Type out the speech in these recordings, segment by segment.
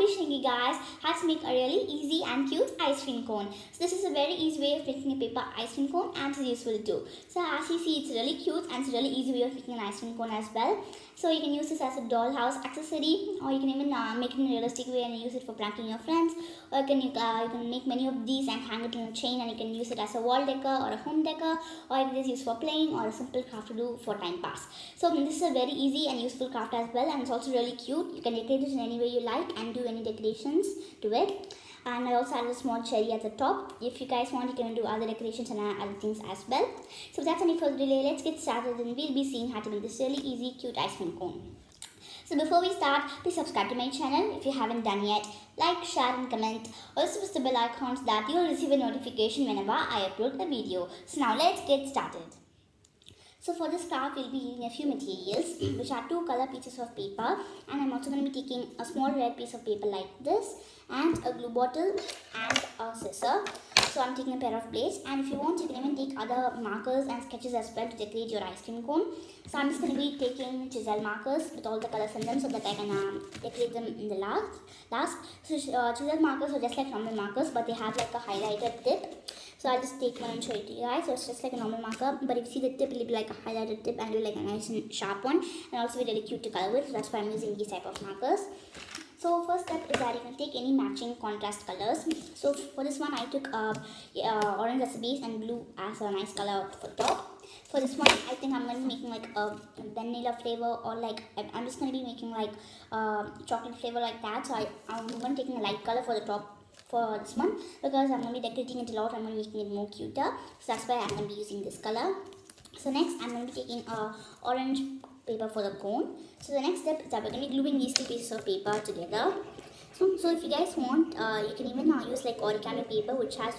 be showing you guys how to make a really easy and cute ice cream cone. So this is a very easy way of making a paper ice cream cone and it's useful too. So as you see, it's really cute and it's a really easy way of making an ice cream cone as well. So you can use this as a dollhouse accessory, or you can even make it in a realistic way and use it for pranking your friends, or you can make many of these and hang it in a chain, and you can use it as a wall decor or a home decor, or you can just use for playing or a simple craft to do for time pass. So this is a very easy and useful craft as well, and it's also really cute. You can decorate it in any way you like and do any decorations to it. And I also added a small cherry at the top. If you guys want, you can do other decorations and other things as well. So without any further delay, let's get started and we'll be seeing how to make this really easy, cute ice cream cone. So before we start, please subscribe to my channel if you haven't done yet. Like, share and comment. Also press the bell icon so that you'll receive a notification whenever I upload a video. So now let's get started. So for this craft, we'll be using a few materials, which are 2 color pieces of paper, and I'm also going to be taking a small red piece of paper like this, and a glue bottle and a scissor. So I'm taking a pair of blades, and if you want, you can even take other markers and sketches as well to decorate your ice cream cone. So I'm just going to be taking chisel markers with all the colors in them so that I can decorate them in the last. So chisel markers are just like normal markers, but they have like a highlighted tip. So I'll just take one and show it to you guys. So it's just like a normal marker, but if you see the tip, it'll be like a highlighted tip and it'll be like a nice and sharp one, and also be really cute to color with. So that's why I'm using these type of markers. So first step is that you can take any matching contrast colors. So for this one, I took orange as a base and blue as a nice color for top. For this one, I think I'm going to be making like a vanilla flavor, or like I'm just going to be making like chocolate flavor like that. So I'm going to be taking a light color for the top for this one, because I'm going to be decorating it a lot. I'm going to be making it more cuter. So that's why I'm going to be using this color. So next, I'm going to be taking orange paper for the cone. So the next step is that we're going to be gluing these 2 pieces of paper together. So if you guys want, you can even use like origami paper, which has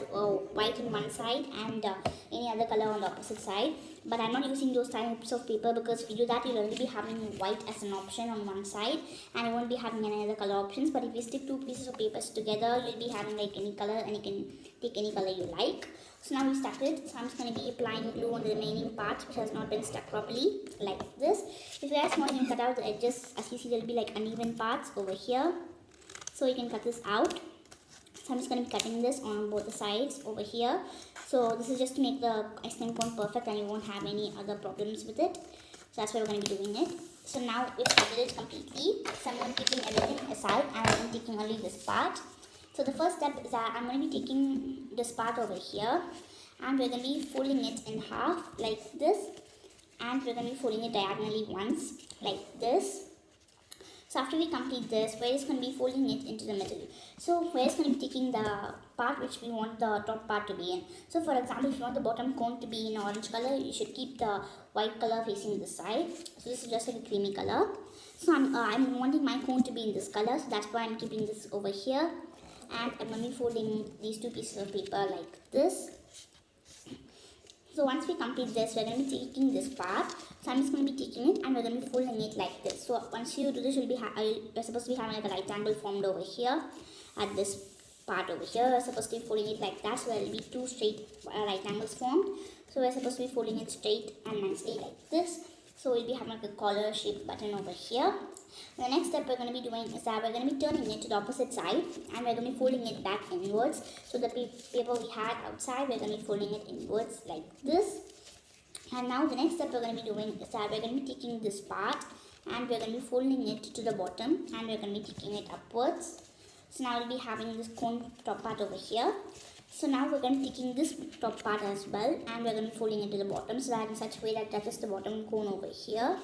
white on one side and any other color on the opposite side. But I'm not using those types of paper, because if you do that, you'll only be having white as an option on one side and you won't be having any other color options. But if you stick 2 pieces of papers together, you'll be having like any color, and you can take any color you like. So now we started. So I'm just going to be applying glue on the remaining part which has not been stuck properly, like this. If you guys want, you can cut out the edges. As you see, there'll be like uneven parts over here. So you can cut this out. So I'm just going to be cutting this on both the sides over here. So this is just to make the ice cream cone perfect and you won't have any other problems with it. So that's why we're going to be doing it. So now we've covered it completely. So I'm going to be taking everything aside and I'm taking only this part. So the first step is that I'm going to be taking this part over here and we're going to be folding it in half like this, and we're going to be folding it diagonally once like this. So after we complete this, we're just going to be folding it into the middle. So we're just going to be taking the part which we want the top part to be in. So for example, if you want the bottom cone to be in orange color, you should keep the white color facing this side. So this is just like a creamy color. So I'm wanting my cone to be in this color, so that's why I'm keeping this over here. And I'm going to be folding these 2 pieces of paper like this. So once we complete this, we're going to be taking this part. So I'm just going to be taking it and we're going to be folding it like this. So once you do this, you're supposed to be having like a right angle formed over here at this part over here. We're supposed to be folding it like that, so there will be 2 straight right angles formed. So we're supposed to be folding it straight and nicely like this. So we'll be having like a collar shaped button over here. The next step we're going to be doing is that we're going to be turning it to the opposite side and we're going to be folding it back inwards. So the paper we had outside, we're going to be folding it inwards like this. And now the next step we're going to be doing is that we're going to be taking this part and we're going to be folding it to the bottom and we're going to be taking it upwards. So now we'll be having this cone top part over here. So now we're going to be taking this top part as well and we're going to be folding it to the bottom, so that in such a way that touches the bottom cone over here.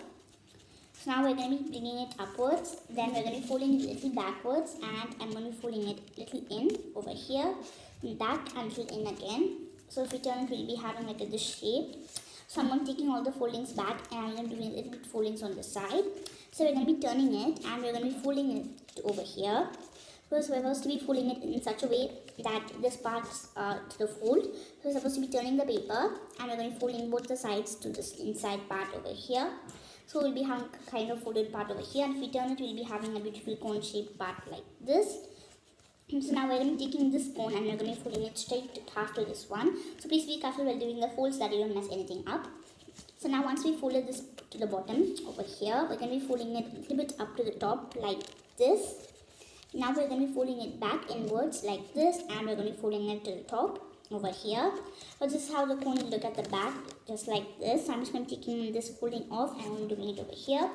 So now we're going to be bringing it upwards, then we're going to be folding it a little backwards, and I'm going to be folding it a little in over here, back and little in again. So if we turn it, we'll be having like this shape. So I'm going to be taking all the foldings back and I'm going to be doing a little bit foldings on the side. So we're going to be turning it and we're going to be folding it over here. So we're supposed to be folding it in such a way that this part's to the fold. So we're supposed to be turning the paper and we're going to be folding both the sides to this inside part over here. So we'll be having kind of folded part over here, and if we turn it, we'll be having a beautiful cone shaped part like this. So now we're going to be taking this cone and we're going to be folding it straight half to this one. So please be careful while doing the folds that you don't mess anything up. So now once we folded this to the bottom over here, we're going to be folding it a little bit up to the top like this. Now we're going to be folding it back inwards like this, and we're going to be folding it to the top over here. So this is how the cone will look at the back, just like this. So I'm just going to be taking this folding off and I'm doing it over here.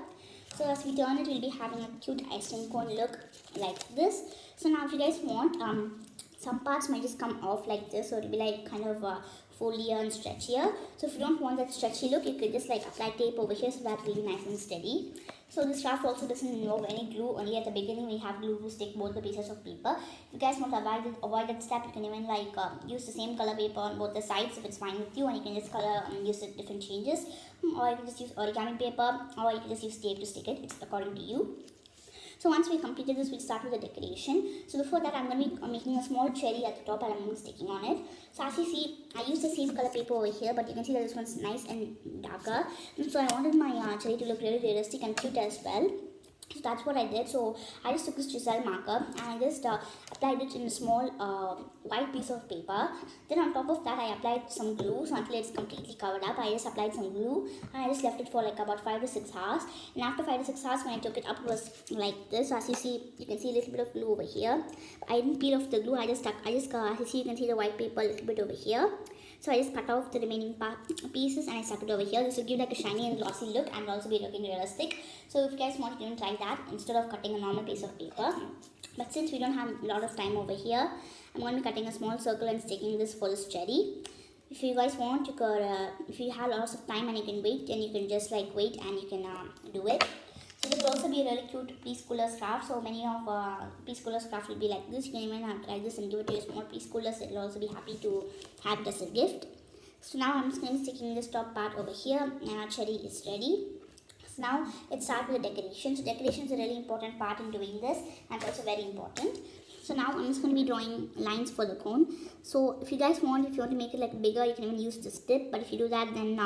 So as we turn it, we'll be having a cute ice cream cone look like this. So now if you guys want, some parts might just come off like this, so it'll be like kind of foldier and stretchier. So if you don't want that stretchy look, you could just like apply tape over here so that will be nice and steady. So this craft also doesn't involve any glue. Only at the beginning we have glue to stick both the pieces of paper. If you guys want to avoid that step, you can even like use the same color paper on both the sides if it's fine with you, and you can just color and use the different changes, or you can just use origami paper, or you can just use tape to stick it. It's according to you. So once we completed this, we'll start with the decoration. So before that, I'm going to be making a small cherry at the top and I'm going to be sticking on it. So as you see, I used the same color paper over here, but you can see that this one's nice and darker. And so I wanted my cherry to look really realistic and cute as well. So that's what I did. So I just took this chisel marker and I just applied it in a small white piece of paper. Then on top of that, I applied some glue. So until it's completely covered up, I just applied some glue and I just left it for like about 5 to 6 hours. And after 5 to 6 hours, when I took it up, it was like this. So as you see, you can see a little bit of glue over here. I didn't peel off the glue. As you see, you can see the white paper a little bit over here. So I just cut off the remaining pieces and I stuck it over here. This will give like a shiny and glossy look and also be looking realistic. So if you guys want, you can try that instead of cutting a normal piece of paper. But since we don't have a lot of time over here, I'm going to be cutting a small circle and sticking this for this cherry. If you guys want, you could, if you have lots of time and you can wait, then you can just like wait and you can do it. So this will also be a really cute preschooler's craft. So many of preschooler's craft will be like this. You can even try this and give it to your small preschoolers. They will also be happy to have it as a gift. So now I'm just going to be sticking this top part over here and our cherry is ready. So now let's start with the decoration. So decoration is a really important part in doing this and it's also very important. So now I'm just going to be drawing lines for the cone. So if you guys want, if you want to make it like bigger, you can even use this tip. But if you do that, then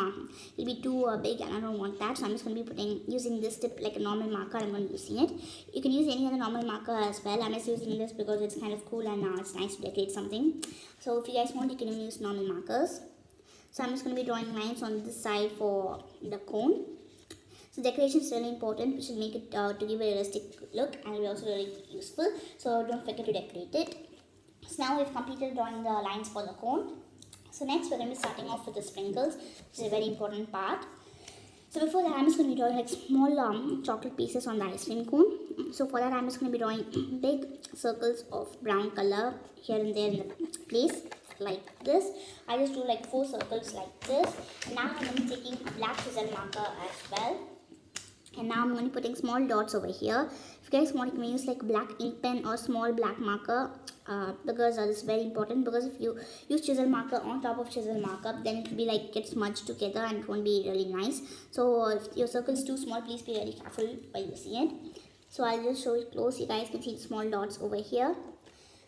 it'll be too big and I don't want that. So I'm just going to be using this tip like a normal marker. I'm going to be using it. You can use any other normal marker as well. I'm just using this because it's kind of cool and it's nice to decorate something. So if you guys want, you can even use normal markers. So I'm just going to be drawing lines on this side for the cone. So decoration is really important. We should make it to give a realistic look and it will also really useful. So don't forget to decorate it. So now we've completed drawing the lines for the cone. So next we're going to be starting off with the sprinkles, which is a very important part. So before that, I'm just going to be drawing like small chocolate pieces on the ice cream cone. So for that, I'm just going to be drawing big circles of brown color here and there in the place like this. I just do like 4 circles like this. And now I'm going to be taking a black chisel marker as well. And now I'm going to be putting small dots over here. If you guys want, you can use like black ink pen or small black marker because this is very important, because if you use chisel marker on top of chisel marker, then it will be like get smudged together and it won't be really nice. So if your circle is too small, please be really careful while using it. So I'll just show it close. You guys can see the small dots over here.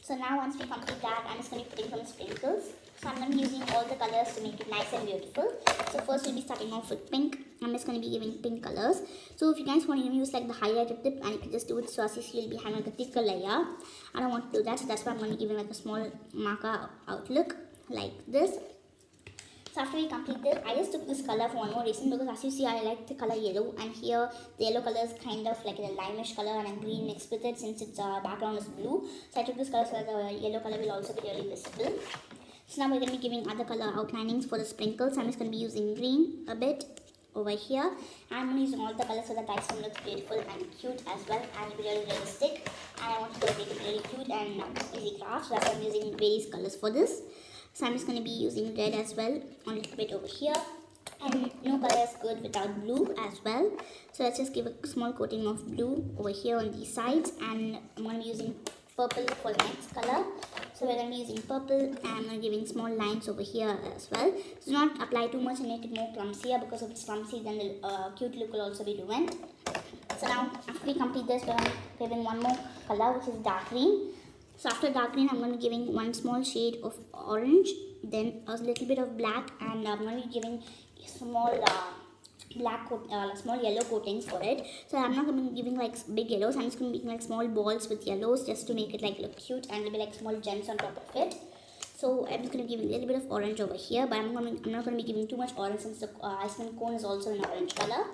So now once we complete that, I'm just going to be putting some sprinkles. So I'm going to be using all the colors to make it nice and beautiful. So first we'll be starting off with pink. I'm just going to be giving pink colors. So if you guys want to use like the highlighter tip, and you can just do it so as you see you'll be having like a thicker layer. I don't want to do that, so that's why I'm going to give it like a small marker outlook like this. So after we complete this, I just took this color for one more reason, because as you see, I like the color yellow, and here the yellow color is kind of like a limeish color and a green mixed with it since its background is blue. So I took this color so that the yellow color will also be really visible. So now we're going to be giving other color outlinings for the sprinkles. I'm just going to be using green a bit over here. I'm going to use all the colors so that the ice cream looks beautiful and cute as well, and it will be really realistic. And I want to make it really cute and easy craft, so that's why I'm using various colors for this. So I'm just going to be using red as well a little bit over here. And no color is good without blue as well. So let's just give a small coating of blue over here on these sides. And I'm going to be using purple for the next color. So we're going to be using purple, and I'm going to be giving small lines over here as well. So do not apply too much and make it more clumsier, because if it's clumsy, then the cute look will also be ruined. So now after we complete this, we're going to be giving one more color, which is dark green. So after dark green, I'm going to be giving one small shade of orange, then a little bit of black, and I'm going to be giving small small yellow coatings for it. So I'm not going to be giving like big yellows. I'm just going to be making like small balls with yellows just to make it like look cute, and it'll be like small gems on top of it. So I'm just going to give a little bit of orange over here, but I'm not going to be giving too much orange since the ice cream cone is also an orange color.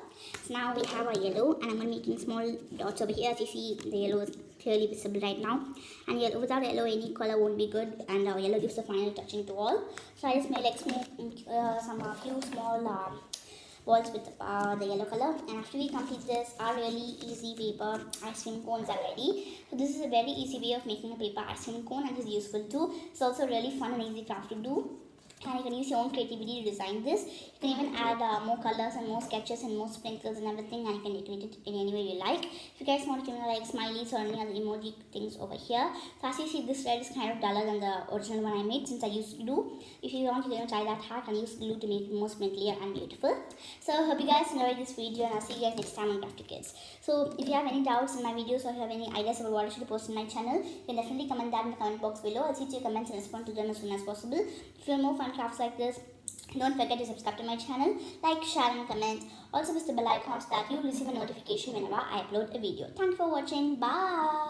So now we have our yellow, and I'm going to be making small dots over here. As you see, the yellow is clearly visible right now. And yellow, without yellow, any color won't be good, and our yellow gives the final touching to all. So I just made like few small balls with the yellow color, and after we complete this, our really easy paper ice cream cones are ready. So this is a very easy way of making a paper ice cream cone, and is useful too. It's also really fun and easy craft to do, and you can use your own creativity to design this. You can even add more colors and more sketches and more sprinkles and everything, and you can decorate it in any way you like. If you guys want to give me like smileys or any other emoji things over here. So as you see, this red is kind of duller than the original one I made, since I used glue. If you want, you can try that hack and use glue to make it more sparkly and beautiful. So I hope you guys enjoyed this video, and I'll see you guys next time on Crafty Kids. So if you have any doubts in my videos, or if you have any ideas about what I should post in my channel, you can definitely comment that in the comment box below. I'll see your comments and respond to them as soon as possible. If you want more fun crafts like this, don't forget to subscribe to my channel, like, share and comment. Also press the bell icon so that you will receive a notification whenever I upload a video. Thank you for watching. Bye.